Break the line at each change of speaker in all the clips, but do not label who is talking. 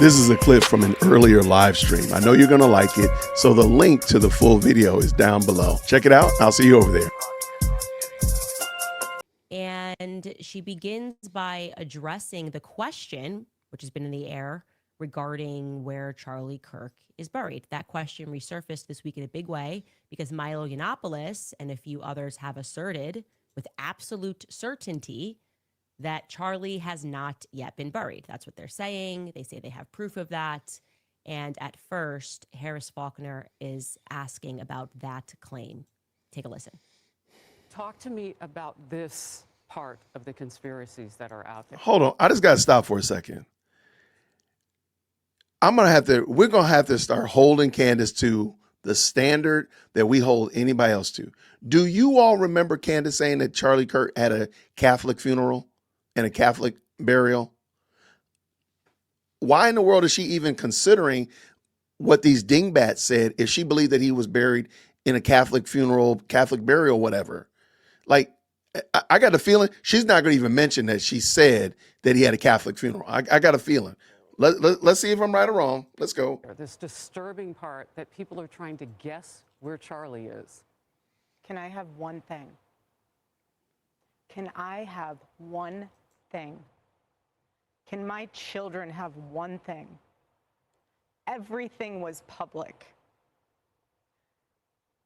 This is a clip from an earlier live stream. I know you're going to like it, so the link to the full video is down below. Check it out. I'll see you over there.
And she begins by addressing the question, which has been in the air, regarding where Charlie Kirk is buried. That question resurfaced this week in a big way because Milo Yiannopoulos and a few others have asserted with absolute certainty that Charlie has not yet been buried. That's what they're saying. They say they have proof of that. And at first, Harris Faulkner is asking about that claim. Take a listen.
Talk to me about this part of the conspiracies that are out there.
Hold on. I just got to stop for a second. We're going to have to start holding Candace to the standard that we hold anybody else to. Do you all remember Candace saying that Charlie Kirk had a Catholic funeral and a Catholic burial? Why in the world is she even considering what these dingbats said if she believed that he was buried in a Catholic funeral, Catholic burial, whatever? Like, I got a feeling she's not going to even mention that she said that he had a Catholic funeral. I got a feeling. Let's see if I'm right or wrong. Let's go.
This disturbing part that people are trying to guess where Charlie is.
Can I have one thing? Can I have one thing? Can my children have one thing? Everything was public.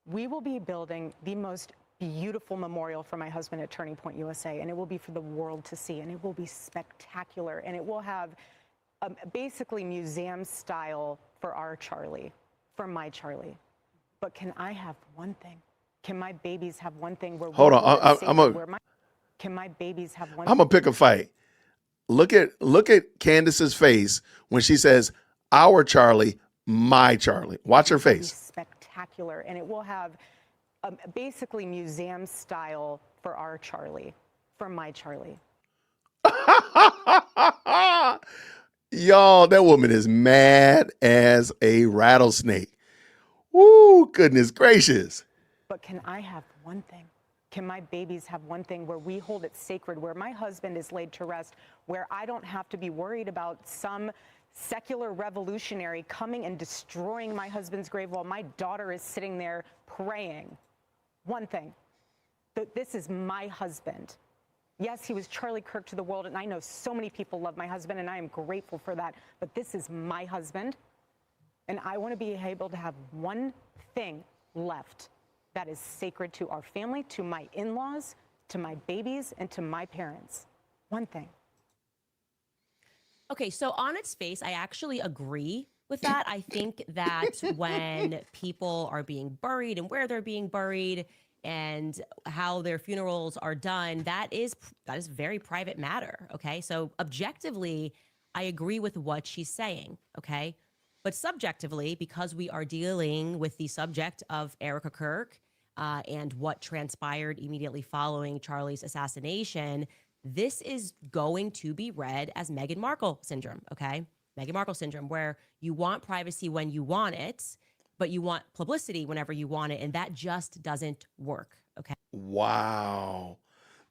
We will be building the most beautiful memorial for my husband at Turning Point USA, and it will be for the world to see, and it will be spectacular, and it will have basically museum style for our Charlie, for my Charlie. But can I have one thing? Can my babies have one thing where
hold on,
can my babies have one
I'm gonna pick a fight. Look at Candace's face when she says our Charlie, my Charlie. Watch her face.
Spectacular, and it will have basically museum style for our Charlie, for my Charlie.
Y'all, that woman is mad as a rattlesnake. Woo, goodness gracious.
But can I have one thing? Can my babies have one thing where we hold it sacred, where my husband is laid to rest, where I don't have to be worried about some secular revolutionary coming and destroying my husband's grave while my daughter is sitting there praying? One thing. This is my husband. Yes, he was Charlie Kirk to the world, and I know so many people love my husband, and I am grateful for that. But this is my husband, and I want to be able to have one thing left that is sacred to our family, to my in-laws, to my babies, and to my parents. One thing.
Okay, so on its face, I actually agree with that. I think that when people are being buried and where they're being buried and how their funerals are done, that is very private matter, okay? So objectively, I agree with what she's saying, okay? But subjectively, because we are dealing with the subject of ERIKA KIRK and what transpired immediately following Charlie's assassination, this is going to be read as Meghan Markle syndrome, okay? Meghan Markle syndrome, where you want privacy when you want it, but you want publicity whenever you want it, and that just doesn't work, okay?
Wow.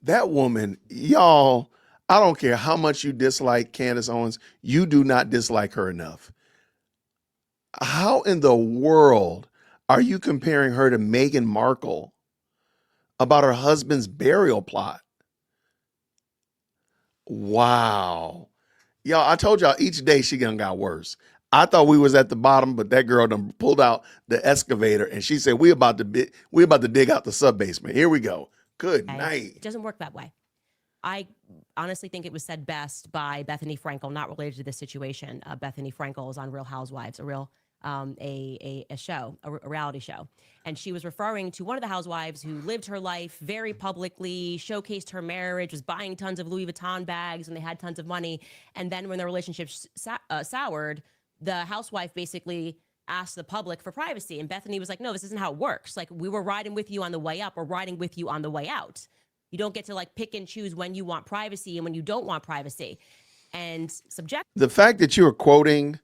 That woman, y'all, I don't care how much you dislike Candace Owens, you do not dislike her enough. How in the world are you comparing her to Meghan Markle about her husband's burial plot? Wow. Y'all, I told y'all each day she done got worse. I thought we was at the bottom, but that girl done pulled out the excavator and she said, we about to dig out the sub-basement. Here we go. Good night.
It doesn't work that way. I honestly think it was said best by Bethany Frankel, not related to this situation. Bethany Frankel is on Real Housewives, a reality show. And she was referring to one of the housewives who lived her life very publicly, showcased her marriage, was buying tons of Louis Vuitton bags, and they had tons of money. And then when their relationship soured, the housewife basically asked the public for privacy. And Bethany was like, no, this isn't how it works. Like, we were riding with you on the way up or riding with you on the way out. You don't get to like pick and choose when you want privacy and when you don't want privacy. And
the fact that you are quoting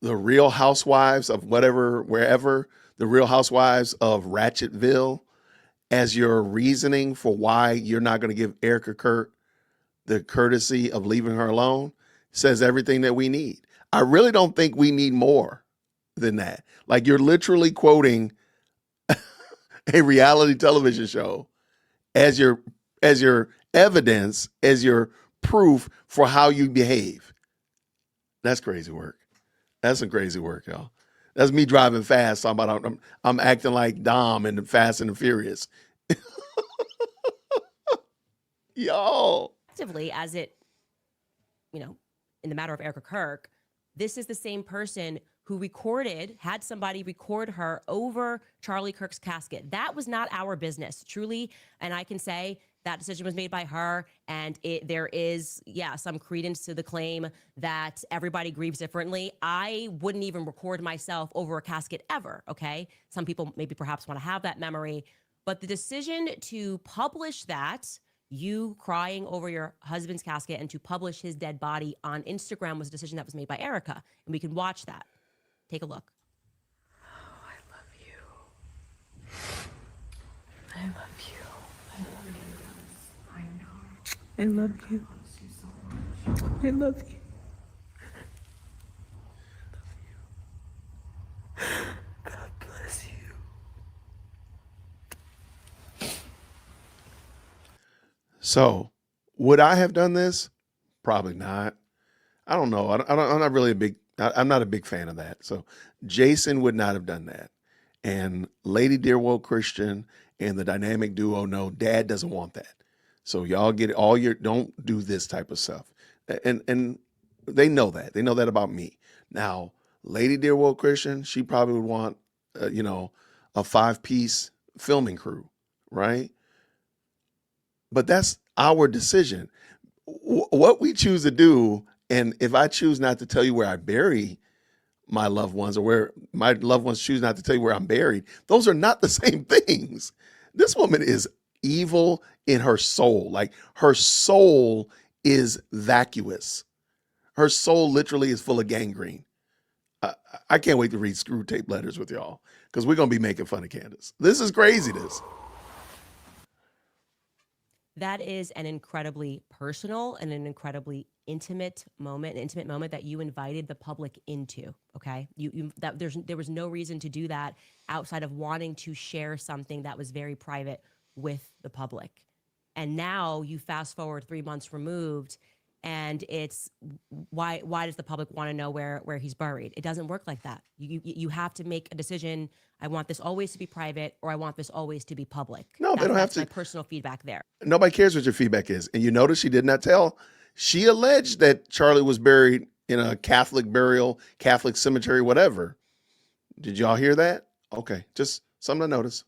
the Real Housewives of wherever, the Real Housewives of Ratchetville as your reasoning for why you're not going to give ERIKA KIRK the courtesy of leaving her alone says everything that we need. I really don't think we need more than that. Like, you're literally quoting a reality television show as your evidence, as your proof for how you behave. That's crazy work. That's some crazy work, y'all. That's me driving fast. Talking about I'm acting like Dom in Fast and the Furious. Y'all.
Actively, as it, in the matter of ERIKA KIRK, this is the same person who had somebody record her over Charlie Kirk's casket. That was not our business, truly. And I can say that decision was made by her. And there is, some credence to the claim that everybody grieves differently. I wouldn't even record myself over a casket ever, okay? Some people maybe perhaps want to have that memory. But the decision to publish that, you crying over your husband's casket, and to publish his dead body on Instagram was a decision that was made by ERIKA. And we can watch that. Take a look.
Oh, I love you. I love you. I love you. I know. I love you. I love you. God bless you.
So, would I have done this? Probably not. I don't know. I'm not really I'm not a big fan of that. So Jason would not have done that. And Lady Dearwold Christian and the dynamic duo know Dad doesn't want that. So y'all get don't do this type of stuff. And they know that. They know that about me. Now, Lady Dearwold Christian, she probably would want, a 5-piece filming crew, right? But that's our decision. What we choose to do, and if I choose not to tell you where I bury my loved ones, or where my loved ones choose not to tell you where I'm buried, those are not the same things. This woman is evil in her soul. Like, her soul is vacuous. Her soul literally is full of gangrene. I can't wait to read Screw Tape Letters with y'all, because we're going to be making fun of Candace. This is craziness.
That is an incredibly personal and an incredibly intimate moment that you invited the public into. Okay, there was no reason to do that outside of wanting to share something that was very private with the public. And now you fast forward 3 months removed, and it's why does the public want to know where he's buried? It doesn't work like that. You have to make a decision. I want this always to be private, or I want this always to be public.
No, they don't have to.
That's my personal feedback there.
Nobody cares what your feedback is. And you notice she did not tell. She alleged that Charlie was buried in a Catholic burial, Catholic cemetery, whatever. Did y'all hear that? Okay, just something to notice.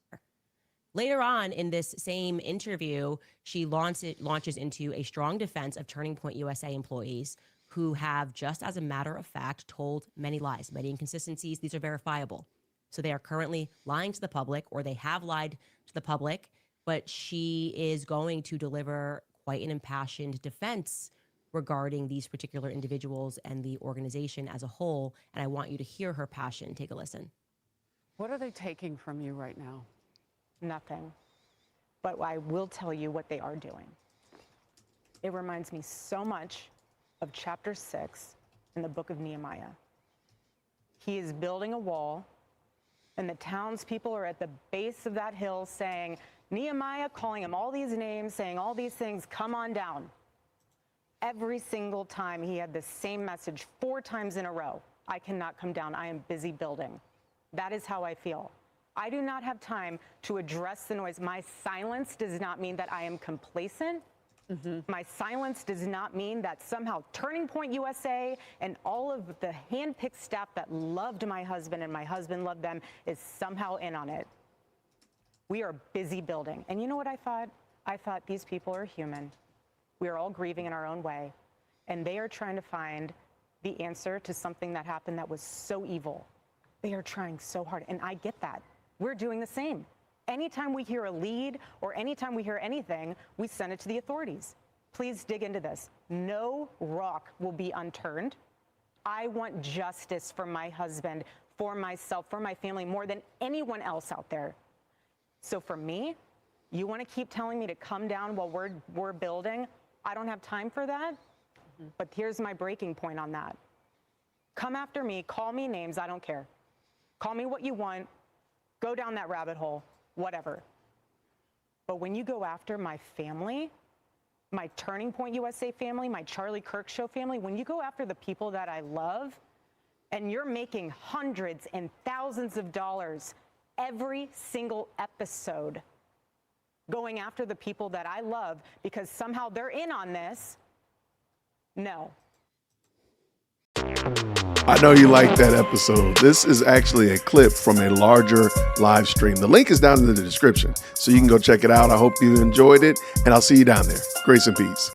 Later on in this same interview, she launches into a strong defense of Turning Point USA employees who have, just as a matter of fact, told many lies, many inconsistencies. These are verifiable. So they are currently lying to the public, or they have lied to the public, but she is going to deliver quite an impassioned defense regarding these particular individuals and the organization as a whole. And I want you to hear her passion. Take a listen.
What are they taking from you right now?
Nothing. But I will tell you what they are doing. It reminds me so much of chapter 6 in the book of Nehemiah. He is building a wall, and the townspeople are at the base of that hill saying, Nehemiah, calling him all these names, saying all these things, come on down. Every single time he had the same message 4 times in a row. I cannot come down. I am busy building. That is how I feel. I do not have time to address the noise. My silence does not mean that I am complacent. My silence does not mean that somehow Turning Point USA and all of the handpicked staff that loved my husband and my husband loved them is somehow in on it. We are busy building. And you know what I thought? I thought these people are human. We are all grieving in our own way. And they are trying to find the answer to something that happened that was so evil. They are trying so hard. And I get that. We're doing the same. Anytime we hear a lead or anytime we hear anything, we send it to the authorities. Please dig into this. No rock will be unturned. I want justice for my husband, for myself, for my family, more than anyone else out there. So for me, you want to keep telling me to come down while we're building? I don't have time for that. But here's my breaking point on that. Come after me, call me names, I don't care. Call me what you want, go down that rabbit hole, whatever. But when you go after my family, my Turning Point USA family, my Charlie Kirk Show family, when you go after the people that I love, and you're making hundreds and thousands of dollars every single episode going after the people that I love because somehow they're in on this, no.
I know you liked that episode. This is actually a clip from a larger live stream. The link is down in the description, so you can go check it out. I hope you enjoyed it, and I'll see you down there. Grace and peace.